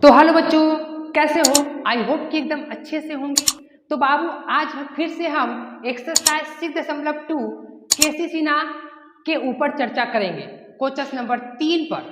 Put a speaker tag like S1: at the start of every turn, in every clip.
S1: तो हेलो बच्चों, कैसे हो? आई होप कि एकदम अच्छे से होंगे। तो बाबू आज फिर से हम एक्सरसाइज 6.2 केसी सिन्हा के ऊपर चर्चा करेंगे, क्वेश्चन नंबर 3 पर।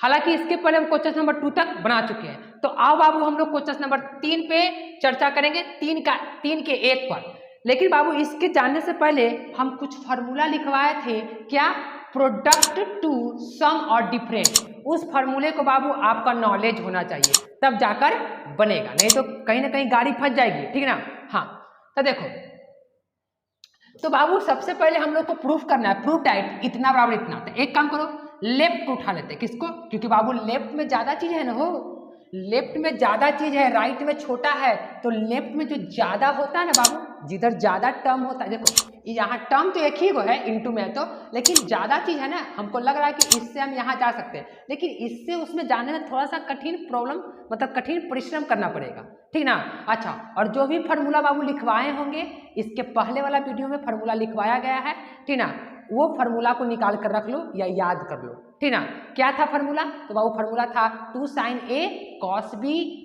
S1: हालांकि इसके पहले हम क्वेश्चन नंबर 2 तक बना चुके हैं। तो आओ बाबू हम लोग क्वेश्चन नंबर 3 पे चर्चा करेंगे, 3 के 1 पर। लेकिन बाबू इसके जानने से पहले हम कुछ फार्मूला लिखवाए थे, क्या? प्रोडक्ट टू सम और डिफरेंट। उस फार्मूले को बाबू आपका नॉलेज होना चाहिए, तब जाकर बनेगा, नहीं तो कहीं ना कहीं गाड़ी फंस जाएगी, ठीक ना? हाँ, तो देखो, तो बाबू सबसे पहले हम लोग को प्रूफ करना है, प्रूफ डाइट इतना बराबर इतना। तो एक काम करो, लेफ्ट को उठा लेते हैं। किसको? क्योंकि बाबू लेफ्ट में ज्यादा चीज है ना, हो लेफ्ट में ज्यादा चीज है, राइट में छोटा है। तो लेफ्ट में जो ज्यादा होता है ना बाबू, जिधर ज्यादा टर्म होता है, देखो यहाँ टर्म तो एक ही को है इनटू में, तो लेकिन ज्यादा चीज है ना, हमको लग रहा है कि इससे हम यहाँ जा सकते हैं, लेकिन इससे उसमें जाने में थोड़ा सा कठिन प्रॉब्लम, मतलब कठिन परिश्रम करना पड़ेगा, ठीक ना? अच्छा, और जो भी फार्मूला बाबू लिखवाए होंगे, इसके पहले वाला वीडियो में फार्मूला लिखवाया गया है, ठीक ना? वो फार्मूला को निकाल कर रख लो या याद कर लो, ठीक ना? क्या था फार्मूला? तो बाबू फार्मूला था 2 sin A cos B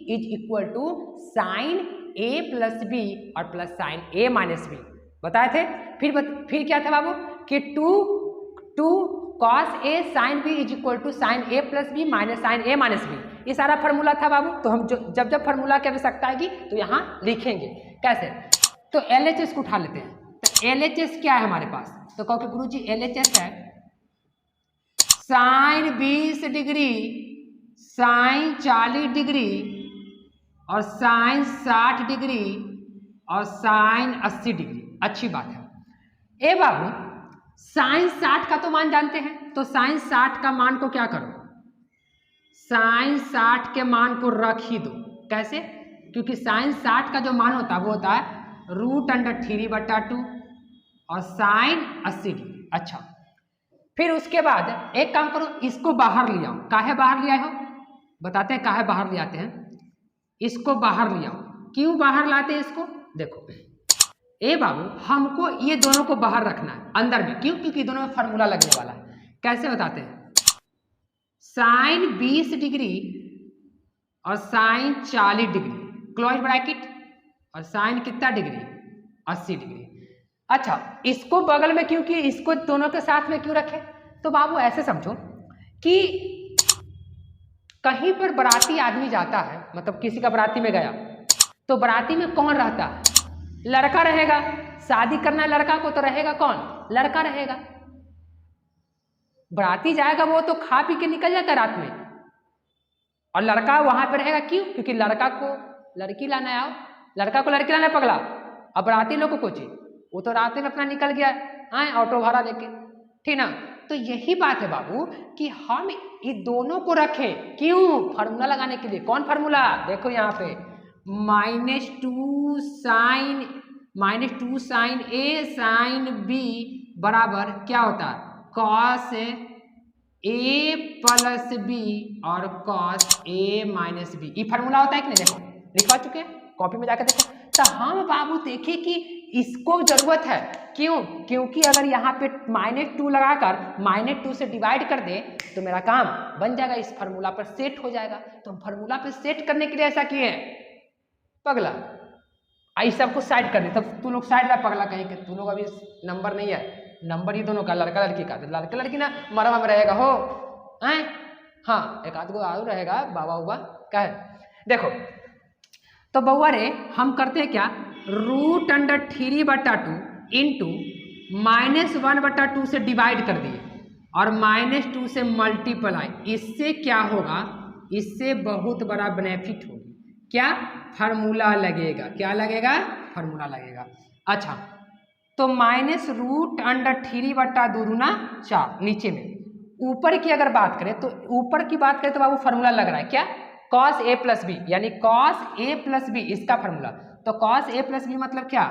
S1: is equal to sine A plus B और plus sine A minus B, बताए थे। फिर क्या था बाबू कि 2 cos A sin B is equal to sine A plus B minus sine A minus B. ये सारा formula था बाबू। तो हम जब फार्मूला की आवश्यकता आएगी तो यहाँ लिखेंगे कैसे। तो LHS को उठा लेते हैं। तो LHS क्या है हमारे पास? तो कहो कि गुरुजी LHS है साइन 20 डिग्री, साइन 40 डिग्री और साइन 60 डिग्री और साइन 80 डिग्री। अच्छी बात है। ए बाबू साइन 60 का तो मान जानते हैं, तो साइन 60 का मान को क्या करो, साइन 60 के मान को रख ही दो। कैसे? क्योंकि साइन 60 का जो मान होता है वो होता है √3/2 और साइन 80 डिग्री। अच्छा, फिर उसके बाद एक काम करो, इसको बाहर ले आओ। काहे बाहर ले आए हो? बताते हैं काहे बाहर ले आते हैं। इसको बाहर ले आओ। क्यों बाहर लाते हैं इसको? देखो ए बाबू, हमको ये दोनों को बाहर रखना है अंदर में। क्यों? क्योंकि दोनों में फार्मूला लगने वाला है। कैसे बताते हैं? साइन 20 डिग्री और साइन 40 डिग्री क्लोज ब्रैकेट, और साइन कितना डिग्री? 80 डिग्री। अच्छा, इसको बगल में क्योंकि इसको दोनों के साथ में क्यों रखे? तो बाबू ऐसे समझो कि कहीं पर बाराती आदमी जाता है, मतलब किसी का बाराती में गया, तो बाराती में कौन रहता है? लड़का रहेगा। शादी करना है लड़का को तो रहेगा कौन? लड़का रहेगा। बाराती जाएगा वो तो खा पी के निकल जाता है रात में, और लड़का वहां पे रहेगा। क्यों? क्योंकि लड़का को लड़की लाना आओ, लड़का को लड़की लाना पगला। अब बाराती लोग को कोची, वो तो रात में अपना निकल गया आए ऑटो भाड़ा लेके, ठीक ना? तो यही बात है बाबू कि हम ये दोनों को रखें। क्यों? फार्मूला लगाने के लिए। कौन फार्मूला? देखो यहाँ पे -2 साइन A साइन B बराबर क्या होता है? cos A प्लस B और cos A माइनस B। ये फार्मूला होता है कि नहीं? देखो लिखवा चुके हैं, कॉपी में जाकर देखो। तो हम बाबू देखे कि इसको जरूरत है। क्यों? क्योंकि अगर यहाँ पे -2 लगाकर -2 से डिवाइड कर दे तो मेरा काम बन जाएगा, इस फार्मूला पर सेट हो जाएगा। तो हम फार्मूला पर सेट करने के लिए ऐसा किए पगला। आई सबको साइड कर दे, तब तू लोग साइड रहा पगला, कहीं के तू लोग अभी नंबर नहीं है, नंबर ही दोनों का, लड़का लड़की का। तो लड़का लड़की ना मरवा में रहेगा हो आए, हाँ एक आध गो आऊ रहेगा बाबा उबा का है। देखो तो बउआ रे, हम करते हैं क्या, √3/2 इंटू -1/2 से डिवाइड कर दिए और -2 से मल्टीप्लाई। इससे क्या होगा? इससे बहुत बड़ा बेनिफिट होगा। क्या? फार्मूला लगेगा। क्या लगेगा? फार्मूला लगेगा। अच्छा, तो -√3/2 4 नीचे में। ऊपर की अगर बात करें तो ऊपर की बात करें तो बाबू फार्मूला लग रहा है क्या? cos A प्लस बी, यानी cos A प्लस बी इसका फार्मूला। तो cos A प्लस बी मतलब क्या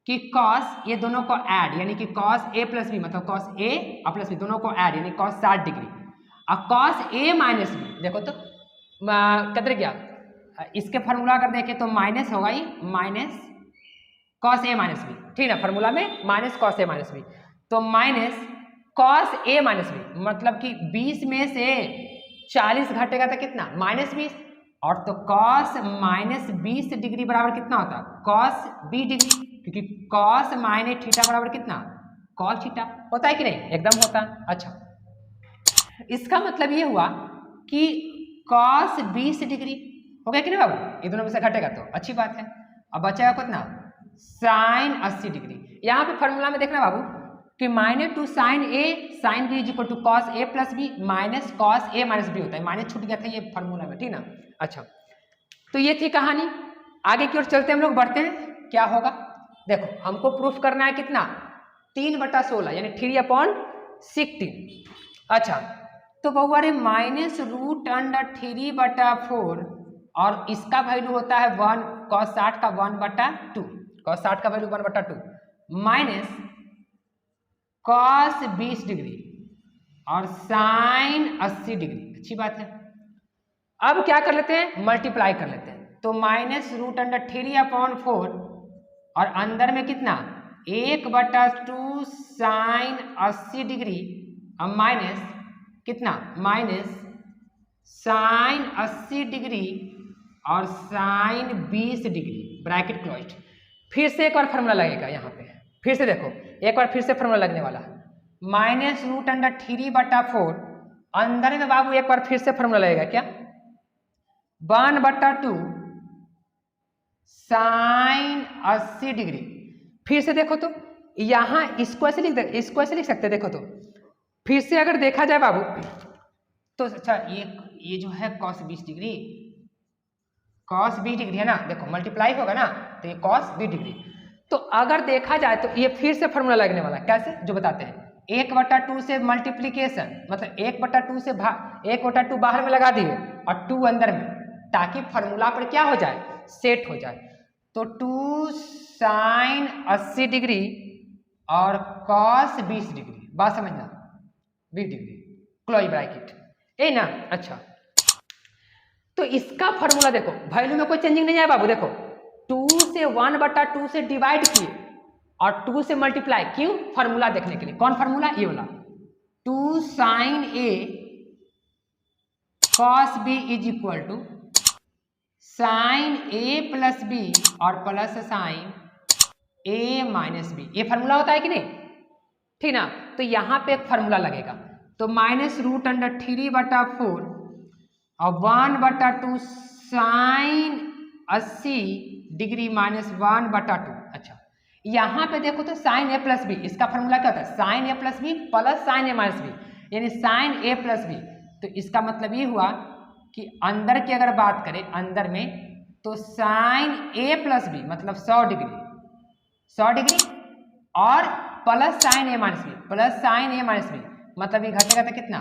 S1: कि cos ये दोनों को ऐड, यानी कि cos A प्लस बी मतलब cos A और प्लस बी दोनों को ऐड, यानी cos 60 डिग्री। और cos A माइनस बी देखो तो किधर गया? इसके फार्मूला अगर देखें तो माइनस होगा ही, minus cos A minus B, ठीक है? फार्मूला में minus cos A minus B, तो minus cos A minus B मतलब कि 20 में से 40 घटेगा तो कितना? -20। और तो cos माइनस 20 डिग्री बराबर कितना होता है? cos 20 डिग्री, क्योंकि cos माइनस थीटा बराबर कितना? cos theta. होता है कि नहीं? एकदम होता है। अच्छा, इसका मतलब ये हुआ कि cos 20 डिग्री हो गया कि नहीं बाबू? ये दोनों में से घटेगा तो अच्छी बात है। अब बचेगा कितना? sin 80 degree. यहाँ पे फॉर्मूला में देखना बाबू कि -2 sin a sin b is equal to cos a plus B minus cos a minus B होता है। माइनस छूट गया था ये फॉर्मूला में, ठीक ना? अच्छा, तो ये थी कहानी। आगे की ओर चलते हम लोग बढ़ते हैं। क्या होगा देखो, हमको प्रूफ करना है कितना? 3/16 यानी 3/16। अच्छा, तो बहुआ रे -√3/4 और इसका वैल्यू होता है 1 cos 60 का 1/2 cos 60 का वैल्यू 1/2 माइनस cos 20 डिग्री और sin 80 डिग्री। अच्छी बात है। अब क्या कर लेते हैं? मल्टीप्लाई कर लेते हैं। तो -√3/4 और अंदर में कितना? 1/2 sin 80 डिग्री और माइनस कितना? माइनस sin 80 डिग्री और sin 20 डिग्री ब्रैकेट क्लोज्ड। फिर से एक बार फॉर्मूला लगेगा यहाँ पे, फिर से देखो एक बार फिर से फॉर्मूला लगने वाला है। -√3/4 अंदर में बाबू एक बार फिर से फॉर्मूला लगेगा क्या? 1/2 sin 80 डिग्री। फिर से देखो तो यहाँ इसको ऐसे लिख इसको ऐसे लिख सकते हैं। देखो तो फिर से अगर देखा जाए बाबू तो अच्छा, ये जो है cos 20 डिग्री, cos 20 डिग्री है ना, देखो मल्टीप्लाई होगा ना तो ये cos 20 डिग्री। तो अगर देखा जाए तो ये फिर से फॉर्मूला लगने वाला है। कैसे? जो बताते हैं। 1/2 से मल्टीप्लीकेशन, मतलब 1/2 से 1/2 बाहर में लगा दिए और 2 अंदर में, ताकि फॉर्मूला पर क्या हो जाए? सेट हो जाए। तो 2 sin 80 डिग्री और cos 20 डिग्री, बात समझना, 20 डिग्री क्लोज ब्रैकेट है ना। अच्छा, तो इसका फॉर्मूला देखो, वैल्यू में कोई चेंजिंग नहीं है बाबू। देखो 2 से 1/2 से डिवाइड किए और 2 से मल्टीप्लाई, क्यों? फॉर्मूला देखने के लिए। कौन फॉर्मूला? ये वाला 2 sin a cos b is equal to sin a plus b और plus sin a minus b। ये फॉर्मूला होता है कि नहीं? ठीक ना। तो यहाँ पे एक फॉर्मूला लगेगा। तो -√3/4 और 1/2 sin 80 डिग्री माइनस 1/2। अच्छा, यहाँ पे देखो तो sin a प्लस बी, इसका फॉर्मूला क्या होता है? sin a plus B plus sin a minus B, यानी sin a प्लस बी। तो इसका मतलब ये हुआ कि अंदर की अगर बात करें, अंदर में तो sin a प्लस बी मतलब 100 डिग्री और plus sin a minus B plus sin a minus B, मतलब ये घटेगा तो कितना?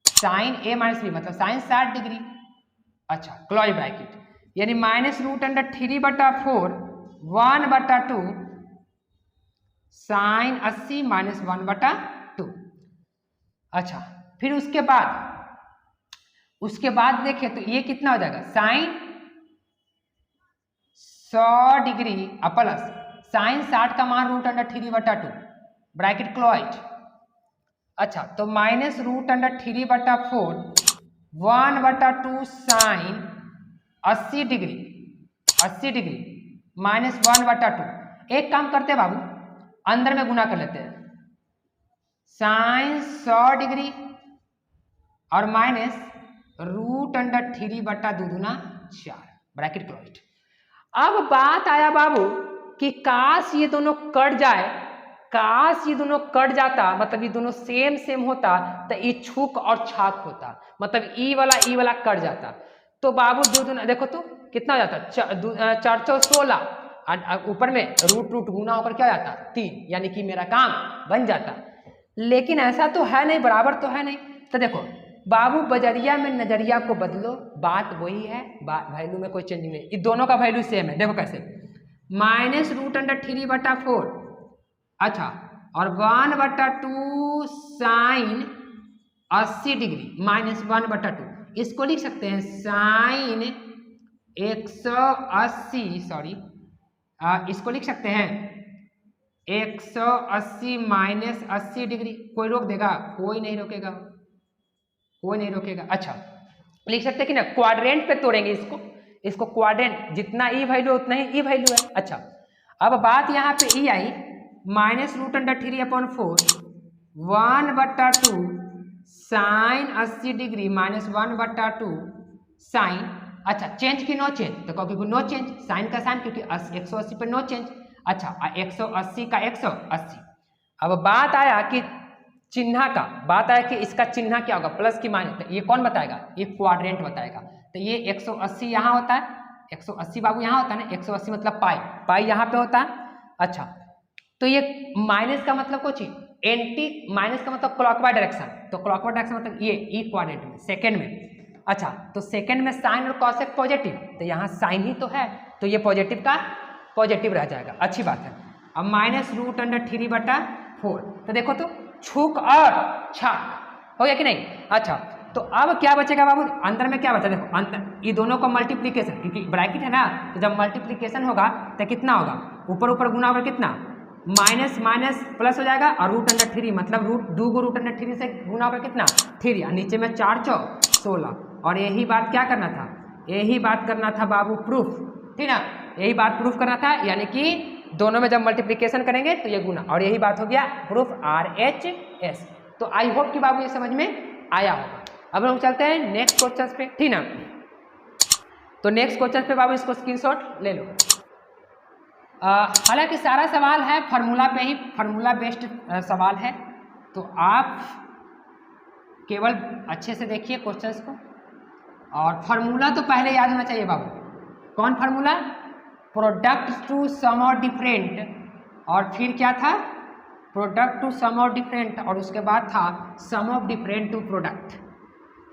S1: sin a माइनस बी मतलब sin 60 डिग्री। अच्छा, क्लोज ब्रैकेट, यानी -√3/4 1/2 sin 80 माइनस 1/2। अच्छा, फिर उसके बाद देखें तो ये कितना हो जाएगा? sin 100 डिग्री प्लस sin 60 का मान √3/2 ब्रैकेट क्लोज। अच्छा, तो -√3/4 1/2 sin 80 डिग्री माइनस 1/2। एक काम करते हैं बाबू, अंदर में गुना कर लेते हैं। sin 100 डिग्री और माइनस √3/2 4 ब्रैकेट क्लोज्ड। अब बात आया बाबू कि काश ये दोनों कट जाए, काश ये दोनों कट जाता, मतलब ये दोनों सेम होता तो ये छूक और छाक होता, मतलब ई वाला कट जाता। तो बाबू दो देखो तो कितना हो जाता? 416 ऊपर में रूट गुना होकर क्या हो जाता? 3, यानी कि मेरा काम बन जाता। लेकिन ऐसा तो है नहीं, बराबर तो है नहीं। तो देखो बाबू, बजरिया में नजरिया को बदलो, बात वही है, वैल्यू में कोई चेंज नहीं। इन दोनों का वैल्यू सेम है। देखो कैसे, -√3/4 अच्छा और 1/2 sin 80 डिग्री माइनस 1/2, इसको लिख सकते हैं sin 180, सॉरी इसको लिख सकते हैं 180 माइनस 80 डिग्री। कोई रोक देगा? कोई नहीं रोकेगा। अच्छा, लिख सकते हैं कि ना क्वाड्रेंट पे तोड़ेंगे इसको क्वाड्रेंट, जितना ई वैल्यू उतना ही ई वैल्यू है। अच्छा, अब बात यहाँ पे ई आई -√3/4 1/2 साइन 80 डिग्री -1/2 साइन। अच्छा, चेंज की नो चेंज, तो क्योंकि नो चेंज, साइन का साइन क्योंकि 180 पे नो चेंज। अच्छा, 180 का 180। अब बात आया कि चिन्ह का, बात आया कि इसका चिन्ह क्या होगा, प्लस की माइनस, तो ये कौन बताएगा, ये क्वाड्रेंट बताएगा। तो ये 180 यहाँ होता है, 180 बाबू यहाँ होता है ना, 180 मतलब पाई यहाँ पे होता है। अच्छा, तो ये माइनस का मतलब कुछ एंटी, माइनस का मतलब क्लॉकवाइज डायरेक्शन, तो क्लॉकवाइज डायरेक्शन मतलब ये ई क्वाड्रेंट में, सेकेंड में। अच्छा, तो सेकेंड में साइन और कॉसेक पॉजिटिव, तो यहाँ साइन ही तो है, तो ये पॉजिटिव का पॉजिटिव रह जाएगा। अच्छी बात है। अब -√3/4, तो देखो तो छूक और छाक हो गया कि नहीं। अच्छा, तो अब क्या बचेगा बाबू, अंदर में क्या बचा, देखो अंदर ये दोनों का मल्टीप्लीकेशन, क्योंकि ब्रैकेट है ना, तो जब मल्टीप्लीकेशन होगा तो कितना होगा, ऊपर ऊपर गुना होगा कितना, माइनस माइनस प्लस हो जाएगा, और √3 मतलब दो को √3 से गुना होगा कितना 3, और नीचे में 4 × 16। और यही बात क्या करना था, यही बात करना था बाबू प्रूफ, ठीक ना, यही बात प्रूफ करना था, यानी कि दोनों में जब मल्टीप्लिकेशन करेंगे तो ये गुना, और यही बात हो गया प्रूफ RHS। तो आई होप कि बाबू ये समझ में आया होगा। अब हम चलते हैं नेक्स्ट क्वेश्चन पे, ठीक ना। तो नेक्स्ट क्वेश्चन पे बाबू इसको स्क्रीनशॉट ले लो। हालांकि सारा सवाल है फार्मूला पे ही, फार्मूला बेस्ड सवाल है, तो आप केवल अच्छे से देखिए क्वेश्चंस को, और फार्मूला तो पहले याद होना चाहिए बाबू। कौन फार्मूला, प्रोडक्ट टू सम और डिफरेंट, और फिर क्या था, प्रोडक्ट टू सम और डिफरेंट, और उसके बाद था सम ऑफ डिफरेंट टू प्रोडक्ट,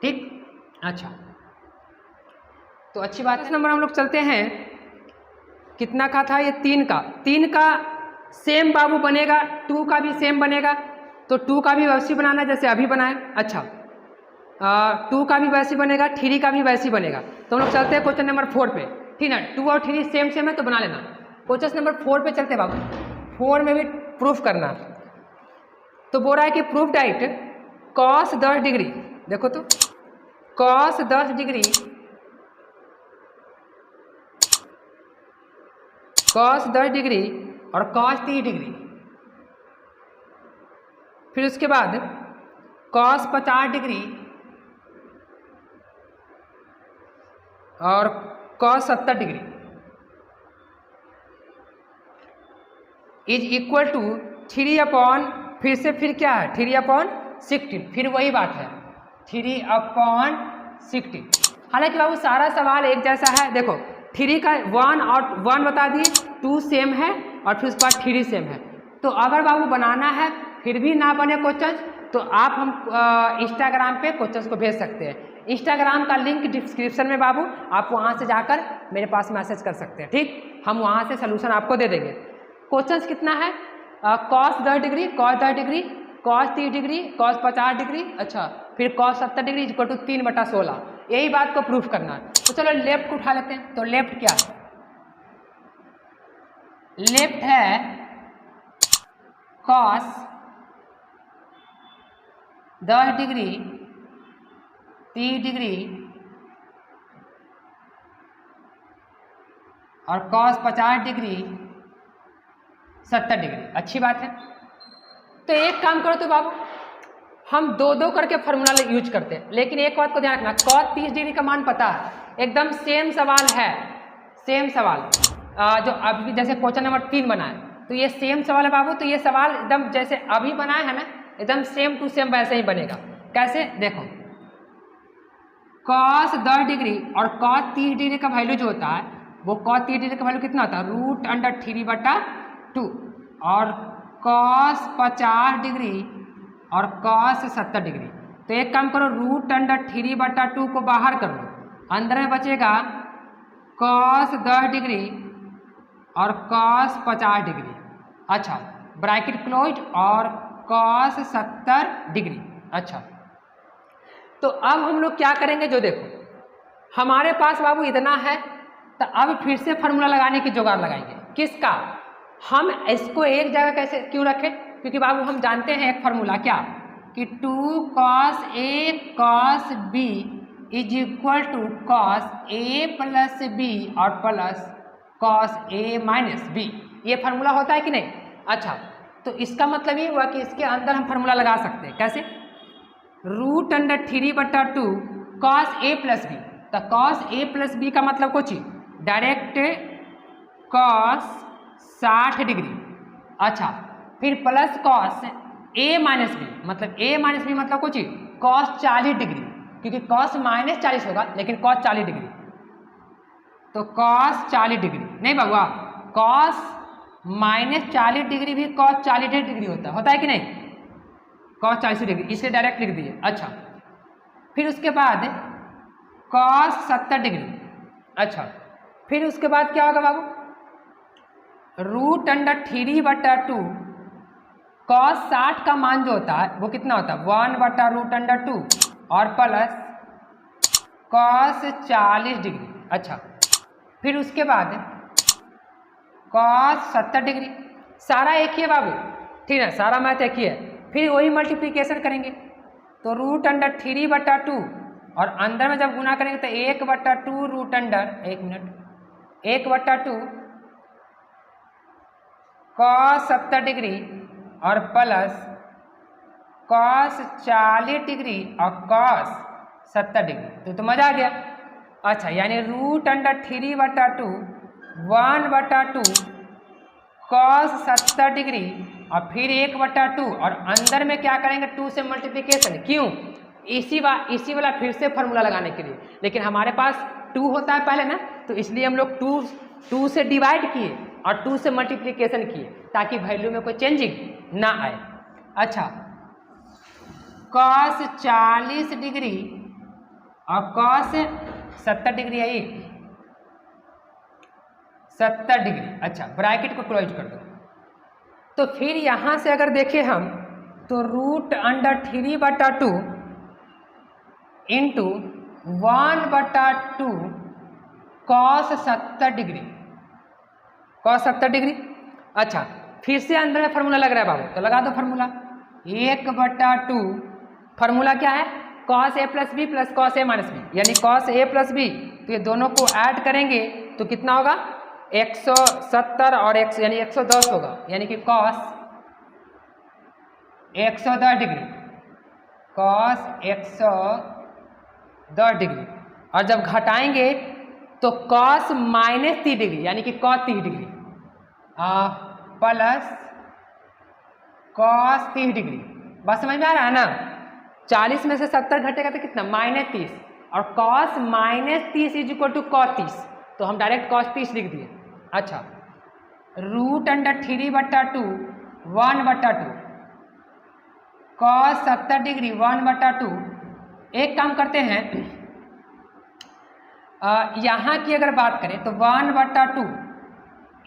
S1: ठीक। अच्छा, तो अच्छी बात है। नंबर हम लोग चलते हैं, कितना का था ये, 3 का सेम बाबू बनेगा, 2 का भी सेम बनेगा, तो 2 का भी वैसे बनाना जैसे अभी बनाए। अच्छा, 2 का भी वैसे बनेगा, 3 का भी वैसे बनेगा। तो हम लोग चलते हैं क्वेश्चन नंबर 4 पे, ठीक ना। 2 और 3 सेम सेम है तो बना लेना। क्वेश्चन नंबर 4 पे चलते बाबू, 4 में भी प्रूफ करना। तो बोल रहा है कि प्रूफ डाइट cos 10 डिग्री, देखो तो cos 10 डिग्री, cos 10 डिग्री और cos 30 डिग्री, फिर उसके बाद cos 50 डिग्री और cos 70 degree is equal to 3/, फिर क्या है 3/16, फिर वही बात है 3/16। हालांकि बाबू सारा सवाल एक जैसा है, देखो 3 का 1 और 1 बता दिए, 2 सेम है और फिर उसके बाद 3 सेम है। तो अगर बाबू बनाना है फिर भी ना बने क्वेश्चन, तो आप हम इंस्टाग्राम पे क्वेश्चन को भेज सकते हैं। इंस्टाग्राम का लिंक डिस्क्रिप्शन में बाबू, आप वहाँ से जाकर मेरे पास मैसेज कर सकते हैं, ठीक। हम वहाँ से सोल्यूशन आपको दे देंगे। क्वेश्चन कितना है, cos 10 degree, cos 10 degree, cos 30 degree, cos 50 degree, अच्छा फिर cos 70 डिग्री इक्वल टू 3/16, यही बात को प्रूफ करना है। तो चलो लेफ्ट उठा लेते हैं। तो लेफ्ट क्या है, लेफ्ट है cos 10 डिग्री 30 डिग्री और cos 50 डिग्री 70 डिग्री। अच्छी बात है। तो एक काम करो तो बाबू, हम 2-2 करके फार्मूला यूज करते हैं, लेकिन एक बात को ध्यान रखना, cos 30 डिग्री का मान पता है, एकदम सेम सवाल है, सेम सवाल जो अभी जैसे क्वेश्चन नंबर 3 बना है, तो ये सेम सवाल है बाबू। तो ये सवाल एकदम जैसे अभी बनाया है ना, एकदम सेम टू सेम वैसे ही बनेगा। कैसे, देखो cos 10 डिग्री और cos 30 डिग्री का वैल्यू जो होता है, वो cos 30 डिग्री का वैल्यू कितना होता है, √3/2, और cos 50 डिग्री और cos 70 डिग्री। तो एक काम करो, √3/2 को बाहर कर लो, अंदर में बचेगा cos 10 डिग्री और cos 50 डिग्री। अच्छा, ब्रैकेट क्लोज और cos 70 डिग्री। अच्छा, तो अब हम लोग क्या करेंगे, जो देखो हमारे पास बाबू इतना है, तो अब फिर से फार्मूला लगाने की जुगाड़ लगाएंगे। किसका, हम इसको एक जगह कैसे क्यों रखें, क्योंकि बाबू हम जानते हैं एक फार्मूला क्या, कि 2 cos A cos B is equal to cos A plus B और plus cos A minus B. ये फार्मूला होता है कि नहीं? अच्छा, तो इसका मतलब ये हुआ कि इसके अंदर हम फार्मूला लगा सकते हैं। कैसे? Root under 3/2 cos A plus B. तो कॉस ए प्लस बी का मतलब कुछ डायरेक्ट कॉस 60 डिग्री। अच्छा, फिर plus cos A minus B, मतलब ए माइनस बी मतलब कुछ कॉस 40 डिग्री, क्योंकि कॉस -40 होगा लेकिन कॉस 40 डिग्री, तो कॉस 40 डिग्री नहीं बगुआ, कॉस -40 डिग्री भी कॉस 40 डिग्री होता है कि नहीं? कॉस 40 डिग्री, इसलिए डायरेक्ट लिख दिए। अच्छा, फिर उसके बाद कॉस 70 डिग्री। अच्छा, फिर उसके बाद क्या होगा बाबू? रूट अंडर 3/2 कॉस 60 का मान जो होता है वो कितना होता है? 1/√2 और प्लस कॉस 40 डिग्री। अच्छा, फिर उसके बाद कॉस 70 डिग्री। सारा एक ही है बाबू, ठीक है, सारा मैथ एक ही है। फिर वही मल्टीप्लिकेशन करेंगे, तो रूट अंडर 3/2 और अंदर में जब गुना करेंगे तो 1/2 रूट अंडर 1/2 कॉस 70 डिग्री और प्लस कॉस 40 डिग्री और कॉस 70 डिग्री। तो मजा आ गया। अच्छा, यानी रूट अंडर 3/2 1/2 कॉस 70 डिग्री और फिर 1/2 और अंदर में क्या करेंगे? 2 से मल्टीप्लिकेशन। क्यों? इसी वाला फिर से फॉर्मूला लगाने के लिए, लेकिन हमारे पास 2 होता है पहले ना, तो इसलिए हम लोग 2 से डिवाइड किए और 2 से मल्टीप्लिकेशन किए ताकि वैल्यू में कोई चेंजिंग ना आए। अच्छा, कॉस 40 डिग्री और कॉस 70 डिग्री है, 70 डिग्री। अच्छा, ब्रैकेट को क्लोज कर दो। तो फिर यहाँ से अगर देखें हम तो root under 3/2 into 1/2 cos 70 degree, cos 70 degree. अच्छा, फिर से अंदर में फार्मूला लग रहा है बाबू, तो लगा दो फार्मूला। 1/2 फार्मूला क्या है? Cos A plus B plus cos A minus B, यानी कॉस ए प्लस बी। तो ये दोनों को ऐड करेंगे तो कितना होगा? 170 और 100 यानी 110 होगा, यानी कि कॉस 110 डिग्री, कॉस 110 डिग्री। और जब घटाएंगे तो कॉस -30 डिग्री यानी कि cos 30 degree plus cos 30 degree. बस समझ में आ रहा है ना? 40 में से 70 घटेगा तो कितना? -30, और cos -30 is equal to cos 30, तो हम डायरेक्ट कॉस 30 लिख दिए। अच्छा, रूट अंडर 3/2 1/2 कॉस 70 डिग्री 1/2। एक काम करते हैं, यहाँ की अगर बात करें तो 1/2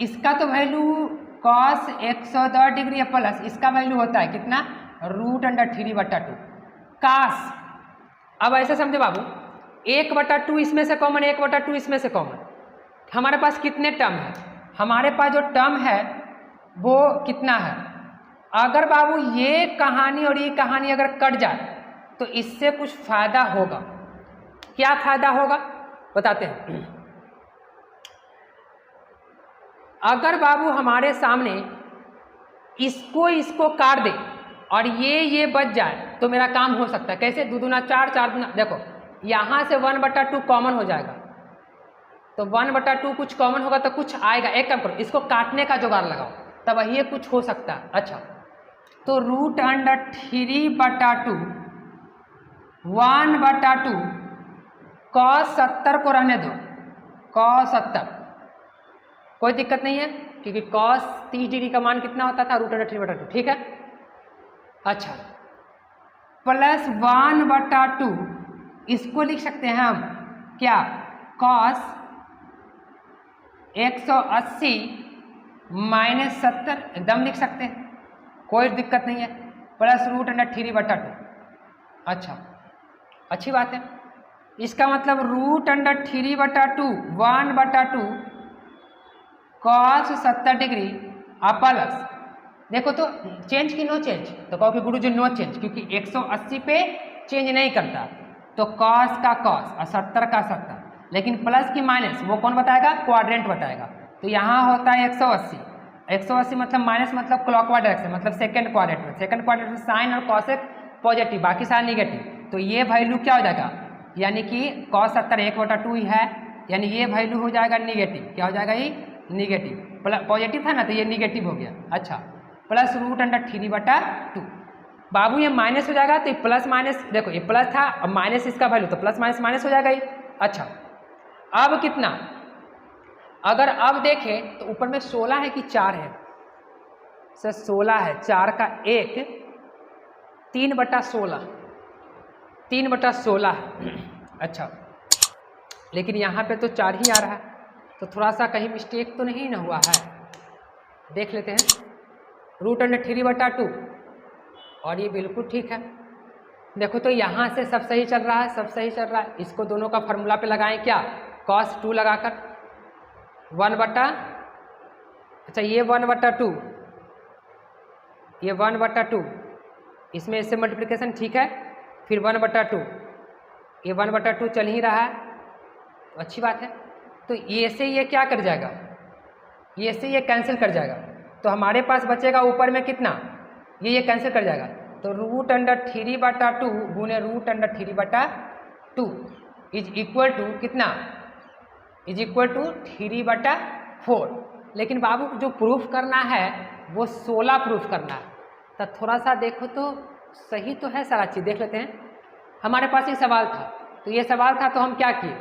S1: इसका तो वैल्यू कॉस 110 डिग्री है प्लस इसका वैल्यू होता है कितना? रूट अंडर 3/2 कास। अब ऐसे समझे बाबू, 1/2 इसमें से कॉमन, 1/2 इसमें से कॉमन। हमारे पास कितने टर्म है? हमारे पास जो टर्म है वो कितना है? अगर बाबू ये कहानी और ये कहानी अगर कट जाए तो इससे कुछ फायदा होगा। क्या फायदा होगा बताते हैं। अगर बाबू हमारे सामने इसको काट दे और ये बच जाए तो मेरा काम हो सकता है। कैसे? 2 दूना 4, 4 दूना, देखो यहाँ से 1/2 कॉमन हो जाएगा, तो 1/2 कुछ कॉमन होगा तो कुछ आएगा। एक काम करो, इसको काटने का जुगाड़ लगाओ, तब ये कुछ हो सकता है। अच्छा, तो रूट अंडर 3/2 1/2 कॉस 70 को रहने दो, कॉस 70 कोई दिक्कत नहीं है, क्योंकि कॉस 30 डिग्री का मान कितना होता था? रूट अंडर 3/2, ठीक है। अच्छा, प्लस 1/2 इसको लिख सकते हैं हम क्या? कॉस 180 माइनस 70 एकदम लिख सकते हैं, कोई दिक्कत नहीं है। Plus root under 3/2। अच्छा, अच्छी बात है। इसका मतलब root under 3/2 1/2 cos 70 degree plus, देखो तो चेंज की नो चेंज, तो कहो कि गुरुजी नो चेंज, क्योंकि 180 पे चेंज नहीं करता,
S2: तो कॉस का कॉस और 70 का 70, लेकिन प्लस की माइनस वो कौन बताएगा? क्वाड्रेंट बताएगा। तो यहाँ होता है 180, 180 मतलब माइनस मतलब क्लॉकवाइज डायरेक्शन, मतलब सेकंड क्वाड्रेंट में। सेकंड क्वाड्रेंट में साइन और कॉसेक पॉजिटिव, बाकी सारे निगेटिव। तो ये वैल्यू क्या हो जाएगा? यानी कि cos 70 1/2 ही है, यानी ये वैल्यू हो जाएगा निगेटिव। क्या हो जाएगा? ये निगेटिव। पॉजिटिव था ना, तो ये निगेटिव हो गया। अच्छा, प्लस √3/2। बाबू ये माइनस हो जाएगा, तो ये प्लस माइनस, देखो ये प्लस था और माइनस इसका वैल्यू, तो प्लस माइनस माइनस हो जाएगा ये। अच्छा, अब कितना? अगर अब देखें तो ऊपर में 16 है कि 4 है? सर 16 है, 4 का 1 3/16, 3/16 है। अच्छा, लेकिन यहाँ पे तो 4 ही आ रहा है, तो थोड़ा सा कहीं मिस्टेक तो नहीं ना हुआ है? देख लेते हैं। √3/2 और ये बिल्कुल ठीक है। देखो तो यहाँ से सब सही चल रहा है, सब सही चल रहा है। इसको दोनों का फॉर्मूला पे लगाएं क्या? cos 2 लगाकर 1/, अच्छा ये 1/2, ये 1/2, इसमें इससे मल्टीप्लिकेशन ठीक है, फिर 1/2, ये 1/2 चल ही रहा है, तो अच्छी बात है। तो ये से ये क्या कर जाएगा? ये से ये कैंसिल कर जाएगा, तो हमारे पास बचेगा ऊपर में कितना? ये कैंसिल कर जाएगा, तो √3/2 गुने √3/2 इज इक्वल टू कितना? Is equal to 3/4। लेकिन बाबू जो प्रूफ करना है वो 16 प्रूफ करना है, तो थोड़ा सा देखो तो सही तो है सारा चीज़। देख लेते हैं। हमारे पास एक सवाल था, तो ये सवाल था तो हम क्या किए?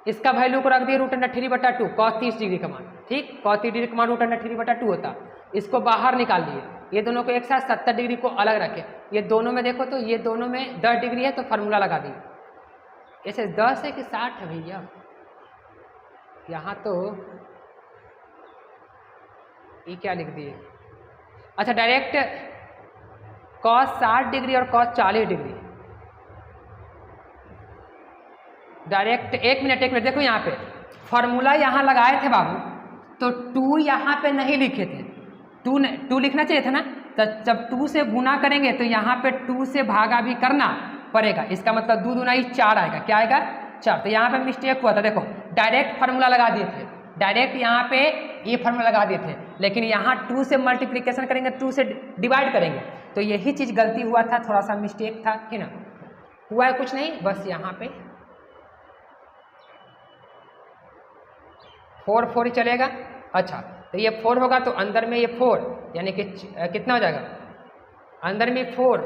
S2: इसका वैल्यू को रख दिए √3/2, cos 30 डिग्री का मान, ठीक, cos 30 डिग्री का मान √3/2 होता। इसको बाहर निकाल लिए, ये दोनों को एक साथ 70 डिग्री को अलग रखे। ये दोनों में देखो तो ये दोनों में 10 डिग्री है, तो फार्मूला लगा दिए। ऐसे 10 है कि 60 है भैया? यहाँ तो ये क्या लिख दिए? अच्छा, डायरेक्ट cos 60 डिग्री और cos 40 डिग्री डायरेक्ट। एक मिनट देखो, यहाँ पे फॉर्मूला यहाँ लगाए थे बाबू, तो 2 यहाँ पे नहीं लिखे थे। 2 लिखना चाहिए था ना, तो जब 2 से गुना करेंगे तो यहाँ पे 2 से भागा भी करना पड़ेगा। इसका मतलब 2 दूना 4 आएगा। क्या आएगा? 4। तो यहाँ पे मिस्टेक हुआ था, देखो डायरेक्ट फार्मूला लगा दिए थे, डायरेक्ट यहाँ पे ये फार्मूला लगा दिए थे, लेकिन यहाँ 2 से मल्टीप्लिकेशन करेंगे, 2 से डिवाइड करेंगे, तो यही चीज़ गलती हुआ था, थोड़ा सा मिस्टेक था, ठीक ना? हुआ है कुछ नहीं, बस यहाँ पे 4 ही चलेगा। अच्छा, तो ये 4 होगा तो अंदर में ये 4, यानी कि कितना हो जाएगा? अंदर में 4,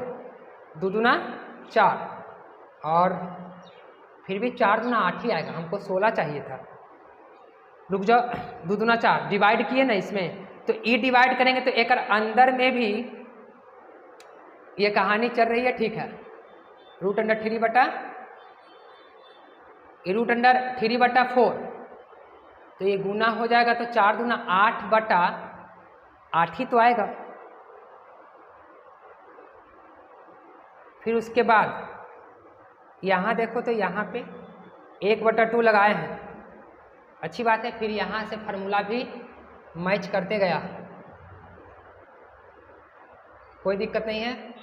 S2: 2 दूना 4, और फिर भी 4 दूना 8 ही आएगा, हमको 16 चाहिए था। रुक जाओ, 2 दूना 4 डिवाइड किए ना इसमें, तो ये डिवाइड करेंगे तो एक अंदर में भी ये कहानी चल रही है, ठीक है। √3/4, तो ये गुना हो जाएगा, तो 4 दूना 8/8 ही तो आएगा। फिर उसके बाद यहाँ देखो तो यहाँ पे 1/2 लगाए हैं, अच्छी बात है। फिर यहाँ से फार्मूला भी मैच करते गया, कोई दिक्कत नहीं है।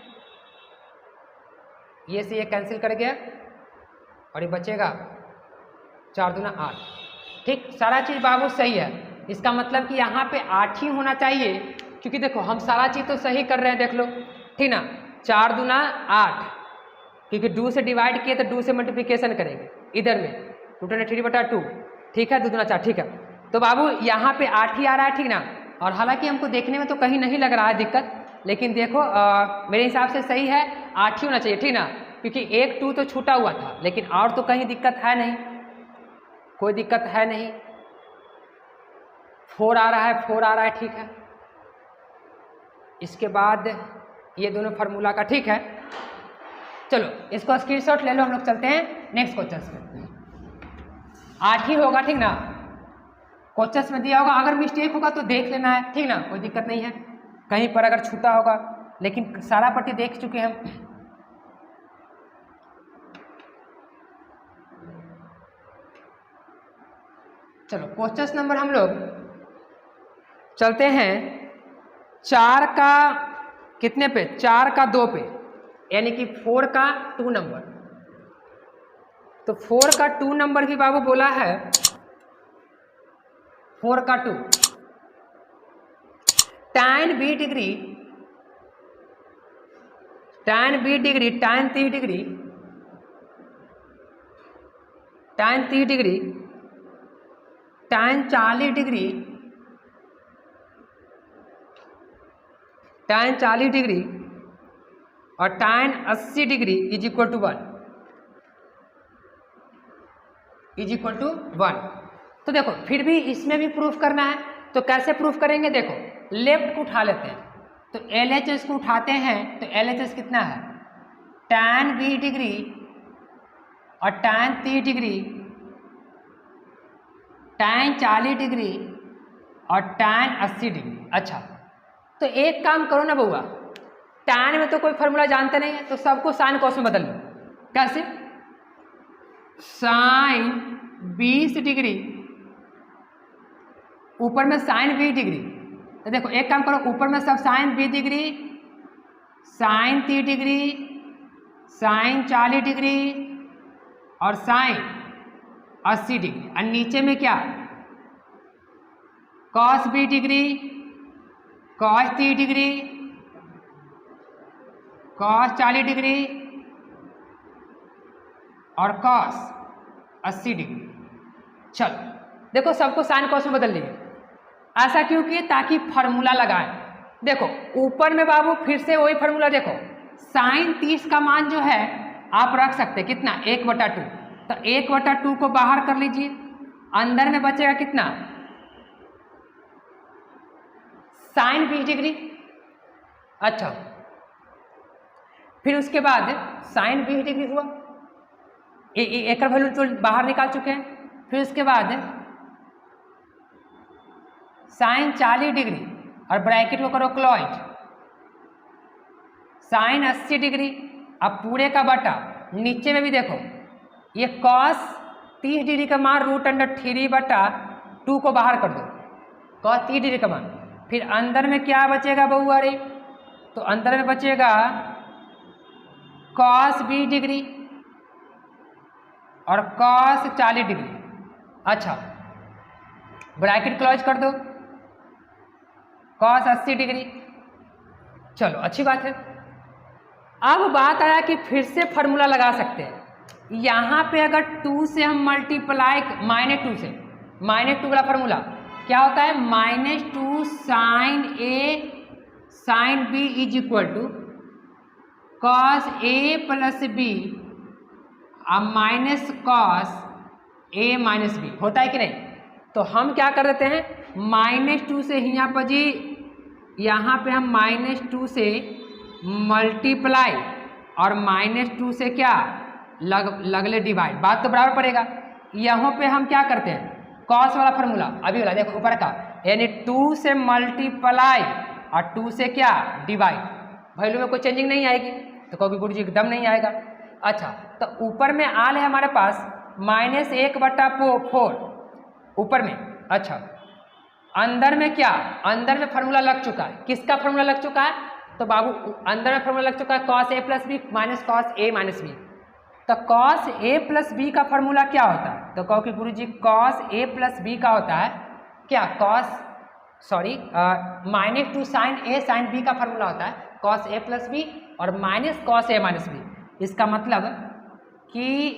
S2: ये से ये कैंसिल कर गया और ये बचेगा 4 दूना 8, ठीक। सारा चीज़ बाबू सही है, इसका मतलब कि यहाँ पे 8 ही होना चाहिए, क्योंकि देखो हम सारा चीज़ तो सही कर रहे हैं, देख लो, ठीक ना। 4 दूना 8, क्योंकि 2 से डिवाइड किए तो 2 से मल्टीप्लिकेशन करेंगे इधर में, √3/2, ठीक है, 2 दूना 4, ठीक है। तो बाबू यहाँ पे 8 ही आ रहा है, ठीक ना। और हालांकि हमको देखने में तो कहीं नहीं लग रहा है दिक्कत, लेकिन देखो मेरे हिसाब से सही है, 8 ही होना चाहिए, ठीक ना, क्योंकि 1 2 तो छूटा हुआ था, लेकिन और तो कहीं दिक्कत है नहीं, कोई दिक्कत है नहीं। 4 आ रहा है, 4 आ रहा है, ठीक है। इसके बाद ये दोनों फार्मूला का, ठीक है। चलो इसको स्क्रीनशॉट ले लो, हम लोग चलते हैं नेक्स्ट क्वेश्चन पे। 8 ही होगा, ठीक ना, क्वेश्चन में दिया होगा, अगर मिस्टेक होगा तो देख लेना है, ठीक ना, कोई दिक्कत नहीं है, कहीं पर अगर छूटा होगा, लेकिन सारा पट्टी देख चुके हैं हम। चलो क्वेश्चन नंबर हम लोग चलते हैं 4 का कितने पे, 4 का 2 पे, यानी कि 4 का 2 नंबर। तो 4 का 2 नंबर भी बाबू बोला है, 4 का 2 tan b degree, tan b degree, tan 30 degree, tan 30 degree, tan 40 degree, tan 40 degree और tan 80 degree is equal to 1, is equal to 1। तो देखो फिर भी इसमें भी प्रूफ करना है, तो कैसे प्रूफ करेंगे? देखो लेफ्ट को उठा लेते हैं, तो LHS को उठाते हैं, तो LHS कितना है? tan b डिग्री और tan 30 डिग्री, tan 40 डिग्री और tan 80 डिग्री। अच्छा, तो एक काम करो ना बउआ, tan में तो कोई फॉर्मूला जानते नहीं है, तो सबको साइन कॉस में बदल लो। कैसे? साइन 20 डिग्री, ऊपर में साइन 20 डिग्री, तो देखो एक काम करो, ऊपर में सब sine 20 degree, sine 30 degree, sine 40 degree और साइन 80 डिग्री, और नीचे में क्या? Cos 20 degree, cos 30 degree, cos 40 degree और कॉस 80 डिग्री। चलो देखो सबको साइन कॉस में बदल लिए। ऐसा क्यों किए? ताकि फार्मूला लगाएं। देखो ऊपर में बाबू फिर से वही फार्मूला, देखो साइन 30 का मान जो है आप रख सकते हैं कितना? 1/2, तो 1/2 को बाहर कर लीजिए, अंदर में बचेगा कितना? Sine 20 degree. अच्छा, फिर उसके बाद साइन 20 डिग्री हुआ, एक का वैल्यू तो बाहर निकाल चुके हैं। फिर उसके बाद साइन 40 डिग्री और ब्रैकेट को करो क्लोज, साइन 80 डिग्री, अब पूरे का बटा, नीचे में भी देखो ये कॉस 30 डिग्री का मान √3/2 को बाहर कर दो, कॉस 30 डिग्री का मान। फिर अंदर में क्या बचेगा बउआ रे? तो अंदर में बचेगा कॉस 20 डिग्री और कॉस 40 डिग्री। अच्छा, ब्रैकेट क्लोज कर दो, कॉस 80 डिग्री। चलो अच्छी बात है। अब बात आया कि फिर से फार्मूला लगा सकते हैं। यहाँ पे अगर 2 से हम मल्टीप्लाई, -2 से, -2 वाला फार्मूला क्या होता है? -2 sine A sine B is equal to cos A plus B अब minus cos A minus B, होता है कि नहीं? तो हम क्या कर देते हैं, -2 से यहाँ पर जी, यहाँ पे हम -2 से मल्टीप्लाई और -2 से क्या लगले डिवाइड, बात तो बराबर पड़ेगा। यहाँ पे हम क्या करते हैं, कॉस वाला फार्मूला अभी वाला देखो ऊपर का, यानी 2 से मल्टीप्लाई और 2 से क्या डिवाइड, वैल्यू में कोई चेंजिंग नहीं आएगी। तो कहोगे गुरुजी एकदम नहीं आएगा। अच्छा, तो ऊपर में आल है हमारे पास -1/4 ऊपर में। अच्छा, अंदर में क्या, अंदर में फार्मूला लग चुका है। किसका फार्मूला लग चुका है? तो बाबू अंदर में फार्मूला लग चुका है cos A plus B minus cos A minus B. तो कॉस A प्लस बी का फार्मूला क्या होता है? तो कहो कि गुरुजी कॉस A प्लस बी का होता है क्या, -2 साइन A साइन B का फार्मूला होता है कॉस A प्लस बी और minus cos A minus B. इसका मतलब कि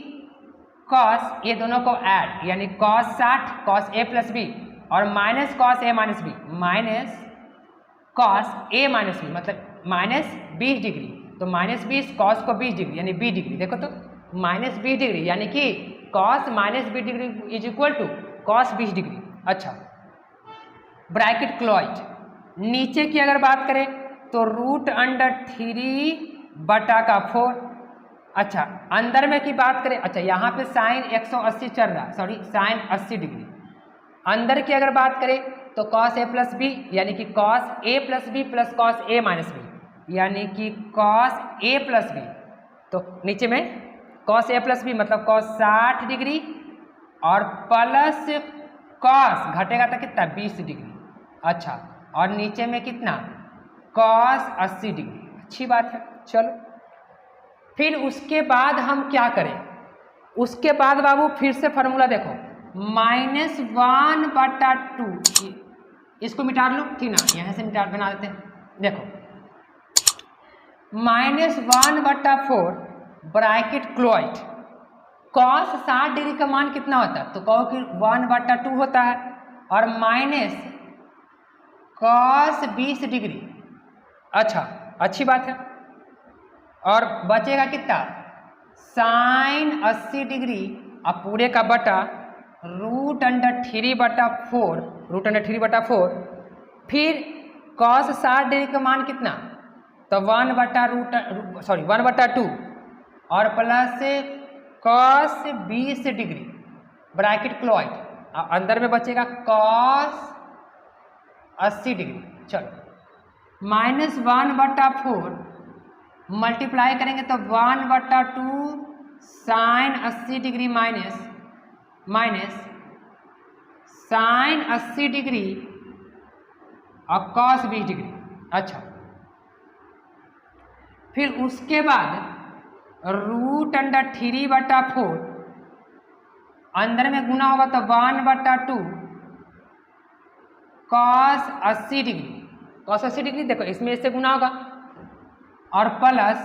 S2: कॉस, ये दोनों को ऐड, यानी cos 60 cos A plus B और minus cos A minus B, minus cos A minus B, मतलब -20 डिग्री। तो -20 कॉस को 20 डिग्री यानी 20 डिग्री। देखो तो -20 डिग्री यानी कि cos -20 degree is equal to cos 20 degree. अच्छा, ब्रैकेट क्लोज। नीचे की अगर बात करें तो √3/4। अच्छा, अंदर में की बात करें, अच्छा यहाँ पे साइन 180 चल रहा है, सॉरी साइन 80 डिग्री। अंदर की अगर बात करें तो कॉस A प्लस बी यानी कि cos A plus B plus cos A minus B यानी कि कॉस A प्लस बी। तो नीचे में कॉस A प्लस बी मतलब कॉस 60 डिग्री और प्लस कॉस घटेगा तो कितना 20 डिग्री। अच्छा, और नीचे में कितना कॉस 80 डिग्री। अच्छी बात है। चलो फिर उसके बाद हम क्या करें, उसके बाद बाबू फिर से फार्मूला देखो, -1/2, इसको मिटा लो, ठीक ना, यहाँ से मिटा बना देते हैं। देखो -1/4 ब्रैकेट क्लोइड, cos 60 डिग्री का मान कितना होता है, तो कहो कि 1/2 होता है, और माइनस cos 20 डिग्री। अच्छा, अच्छी बात है। और बचेगा कितना, sin 80 डिग्री, अब पूरे का बटा √3/4, फिर cos 60 डिग्री का मान कितना, तो 1/2 और plus cos 20 degree bracket colloid, अंदर में बचेगा cos 80 डिग्री। चलो -1/4 मल्टीप्लाई करेंगे तो 1/2 sin 80 degree minus sin 80 degree और cos 20 डिग्री। अच्छा, फिर उसके बाद √3/4 अंदर में गुना होगा तो 1/2 cos 80 डिग्री, cos 80 डिग्री देखो इसमें इससे गुना होगा, और प्लस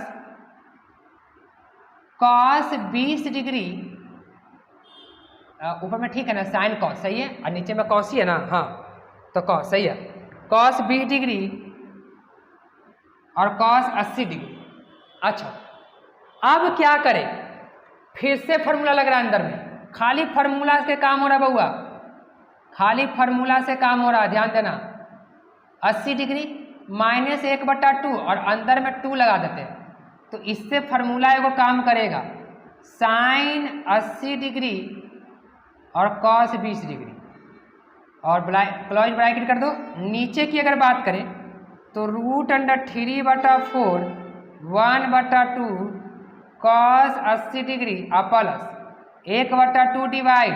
S2: cos 20 डिग्री, ऊपर में ठीक है ना साइन cos सही है, और नीचे में cos ही है ना, हाँ तो cos सही है, cos 20 डिग्री और cos 80 डिग्री। अच्छा, अब क्या करें, फिर से फार्मूला लग रहा है अंदर में, खाली फार्मूला से काम हो रहा है बउआ, खाली फार्मूला से काम हो रहा है, ध्यान देना। 80 डिग्री -1/2 और अंदर में 2 लगा देते हैं, तो इससे फार्मूला एगो काम करेगा, sin 80 डिग्री और cos 20 डिग्री, और क्लोज ब्रैकेट कर दो। नीचे की अगर बात करें तो √3/4 1/2 cos 80 डिग्री और प्लस 1/2 डिवाइड,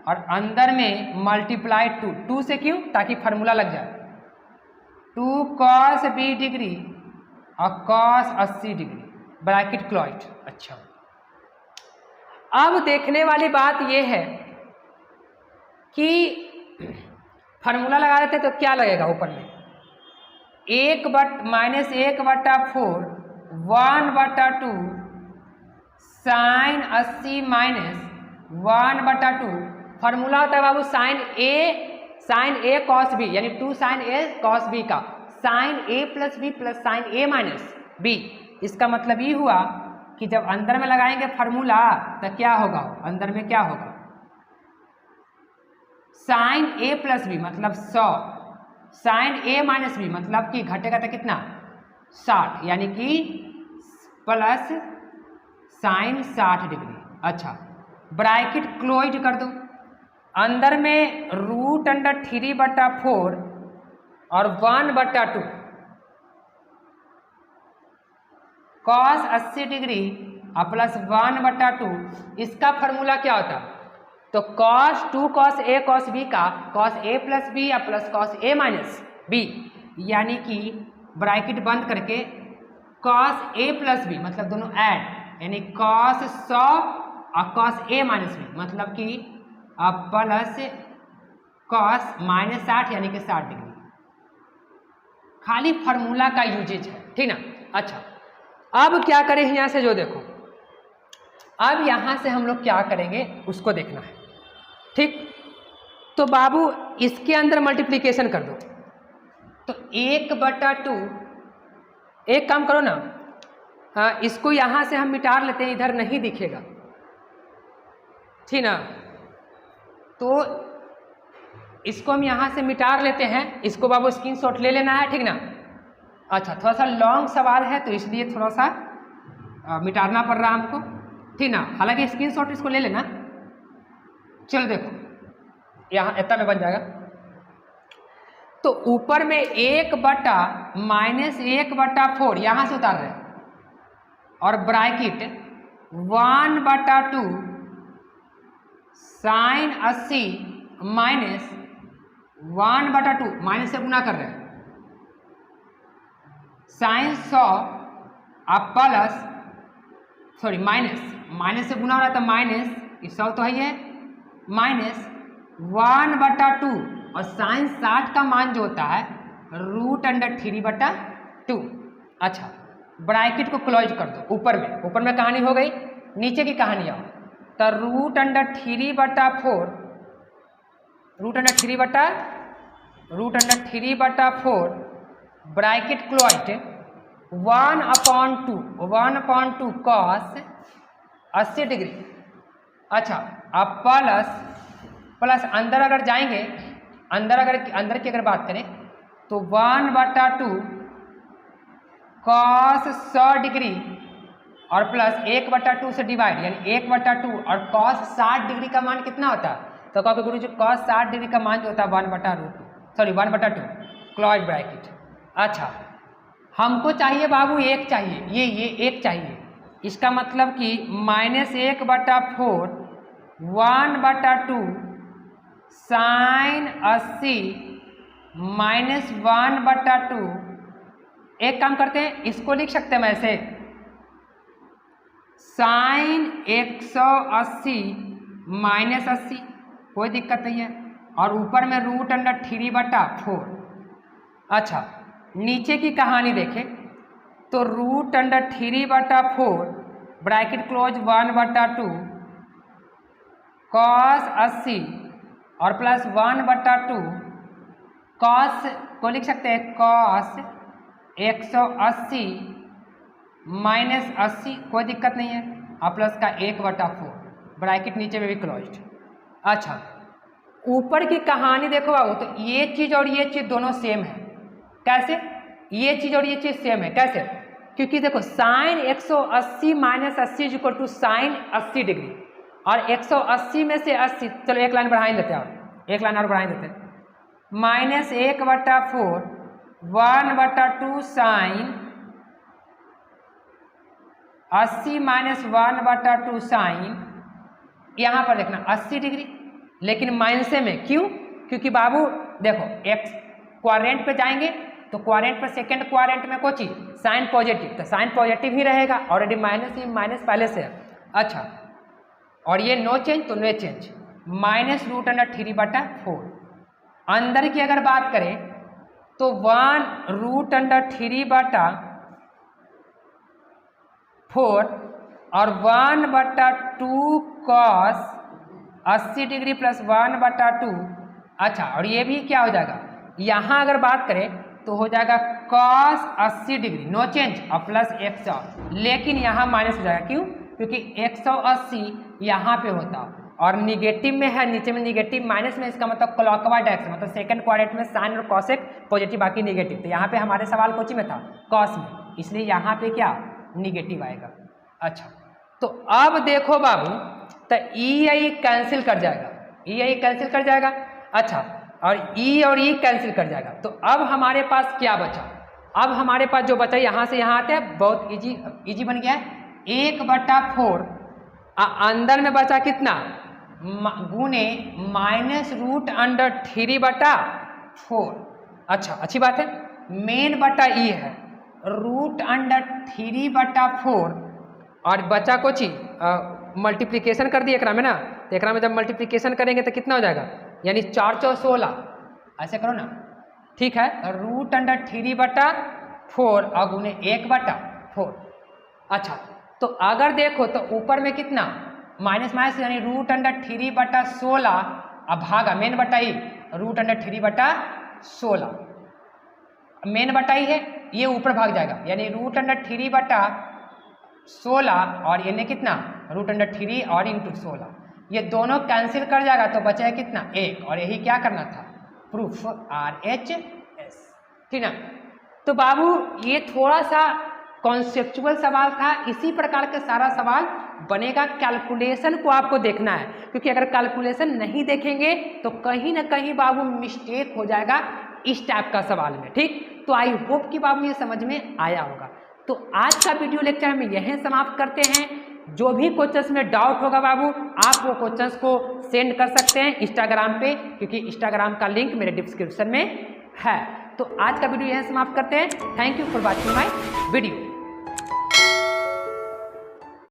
S2: और अंदर में मल्टीप्लाई 2 से, क्यों, ताकि फार्मूला लग जाए, 2 cos 20 डिग्री और cos 80 डिग्री ब्रैकेट क्लोइड। अच्छा, अब देखने वाली बात यह है कि फार्मूला लगा देते तो क्या लगेगा ऊपर में, -1/4 1/2 sin 80 -1/2, फार्मूला होता है बाबू sin A cos B, यानी 2 sin A cos B का sin A + B + sin A - B। इसका मतलब ये हुआ कि जब अंदर में लगाएंगे फार्मूला तो क्या होगा, अंदर में क्या होगा, sin A + B मतलब 100, sin A - B मतलब कि घटेगा तो कितना, 60, यानी कि प्लस sin 60 डिग्री। अच्छा, ब्रैकेट क्लोज कर दो, अंदर में √3/4 और 1/2 cos 80 डिग्री और प्लस 1/2, इसका फार्मूला क्या होता, तो2 cos A cos B का cos A + B या प्लस cos A - B, यानी कि ब्रैकेट बंद करके cos A + B मतलब दोनों ऐड, यानी cos 100 और cos A - B मतलब कि प्लस cos -60 यानी कि 60 डिग्री। खाली फार्मूला का यूजेज है, ठीक ना। अच्छा, अब क्या करें, यहाँ से जो देखो, अब यहाँ से हम लोग क्या करेंगे उसको देखना है, ठीक। तो बाबू इसके अंदर मल्टीप्लिकेशन कर दो, तो 1/2, एक काम करो ना, हाँ इसको यहाँ से हम मिटा लेते हैं, इधर नहीं दिखेगा, ठीक ना, तो इसको हम यहाँ से मिटा लेते हैं, इसको बाबू स्क्रीनशॉट ले लेना है, ठीक ना। अच्छा, थोड़ा सा लॉन्ग सवाल है तो इसलिए थोड़ा सा मिटाना पड़ रहा हमको, ठीक ना, हालांकि स्क्रीनशॉट इसको ले लेना। चलो देखो, यहाँ इतना में बन जाएगा, तो ऊपर में 1/-1/4 यहाँ से उतार रहे हैं, और ब्रैकेट 1/2 sin 80 -1/2 माइनस से गुना कर रहे हैं, sin 100 प्लस माइनस
S1: माइनस से गुना हो रहा है तो माइनस, इस 100 तो है माइनस 1/2 और साइन 60 का मान जो होता है √3/2। अच्छा, ब्रैकेट को क्लोज कर दो। ऊपर में कहानी हो गई, नीचे की कहानी आओ तो √3/4 ब्रैकेट क्लोज 1/2 cos 80 डिग्री। अच्छा, अब प्लस अंदर अगर जाएंगे, अंदर की अगर बात करें तो 1/2 cos 100 डिग्री और प्लस 1/2 से डिवाइड, यानी 1/2 और cos 60 डिग्री का मान कितना होता है? तो कहोगे गुरु जी cos 60 डिग्री का मान जो होता है 1/2 क्लोज ब्रैकेट। अच्छा, हमको चाहिए बाबू एक चाहिए, ये एक चाहिए, इसका मतलब कि -1/4 1/2 साइन 80 -1/2। एक काम करते हैं, इसको लिख सकते हैं ऐसे, साइन 180 -80, कोई दिक्कत नहीं है, और ऊपर में √3/4। अच्छा, नीचे की कहानी देखें तो √3/4 ब्रैकेट क्लोज 1/2 cos 80 और प्लस 1/2 cos को लिख सकते हैं cos 180 -80, कोई दिक्कत नहीं है, और प्लस का 1/4 ब्रैकेट नीचे में भी क्लोज्ड। अच्छा, ऊपर की कहानी देखो बाबू, तो ये चीज़ और ये चीज़ दोनों सेम है। कैसे? ये चीज़ और ये चीज़ सेम है, कैसे? क्योंकि देखो sine 180 -80 equal to sine 80 degree, और 180 में से 80, चलो एक लाइन बढ़ा लेते हैं, और एक लाइन और बढ़ा देते हैं, -1/4 1/2 साइन 80 -1/2 साइन, यहाँ पर देखना 80 डिग्री, लेकिन माइनसे में क्यों? क्योंकि बाबू देखो एक्स क्वाड्रेंट पे जाएंगे तो क्वाड्रेंट पर सेकेंड क्वाड्रेंट में कोई चीज साइन पॉजिटिव, तो साइन पॉजिटिव ही रहेगा, ऑलरेडी माइनस पहले से है। अच्छा, और ये नो चेंज तो नो चेंज, -√3/4। अंदर की अगर बात करें तो 1√3/4 और 1/2 cos 80 डिग्री प्लस 1/2। अच्छा, और ये भी क्या हो जाएगा, यहाँ अगर बात करें तो हो जाएगा cos 80 डिग्री, नो चेंज, और प्लस 100, लेकिन यहाँ माइनस हो जाएगा, क्यों? क्योंकि 180 यहाँ पे होता और निगेटिव में है, नीचे में निगेटिव, माइनस में, इसका मतलब क्लॉकवाइज डायरेक्शन, मतलब सेकंड क्वाड्रेंट में साइन और कॉसेक पॉजिटिव, बाकी निगेटिव। तो यहाँ पे हमारे सवाल कोची में था, कॉस में, इसलिए यहाँ पे क्या निगेटिव आएगा। अच्छा, तो अब देखो बाबू, तो ई कैंसिल कर जाएगा, ई कैंसिल कर जाएगा। अच्छा, और ई और ई कैंसिल कर जाएगा, तो अब हमारे पास क्या बचा? अब हमारे पास जो बचा, यहाँ से यहाँ आते हैं, बहुत इजी बन गया है, 1/4 अंदर में बचा कितना, गुने -√3/4। अच्छा, अच्छी बात है, मेन बटा ई है √3/4, और बचा को चीज मल्टीप्लीकेशन कर दिए एकरा में ना, तो एकरा में जब मल्टीप्लीकेशन करेंगे तो कितना हो जाएगा, यानी 4 × 16, ऐसे करो ना, ठीक है, √3/4 और गुने 1/4। अच्छा, तो अगर देखो तो ऊपर में कितना माइनस यानी √3/16, अब भागा मेन बटा ई, √3/16 मेन बटा ई है, ये ऊपर भाग जाएगा, यानी √3/16 और ये कितना √3 और × 16, ये दोनों कैंसिल कर जाएगा, तो बचेगा कितना 1, और यही क्या करना था, प्रूफ RHS, ठीक ना। तो बाबू ये थोड़ा सा कॉन्सेप्चुअल सवाल था, इसी प्रकार के सारा सवाल बनेगा, कैलकुलेशन को आपको देखना है, क्योंकि अगर कैलकुलेशन नहीं देखेंगे तो कहीं ना कहीं बाबू मिस्टेक हो जाएगा इस टाइप का सवाल में, ठीक। तो आई होप कि बाबू ये समझ में आया होगा। तो आज का वीडियो लेक्चर हम यहीं समाप्त करते हैं। जो भी क्वेश्चंस में डाउट होगा बाबू, आप वो क्वेश्चंस को सेंड कर सकते हैं इंस्टाग्राम पे, क्योंकि इंस्टाग्राम का लिंक मेरे डिस्क्रिप्शन में है। तो आज का वीडियो यहीं समाप्त करते हैं। Thank you for watching my video.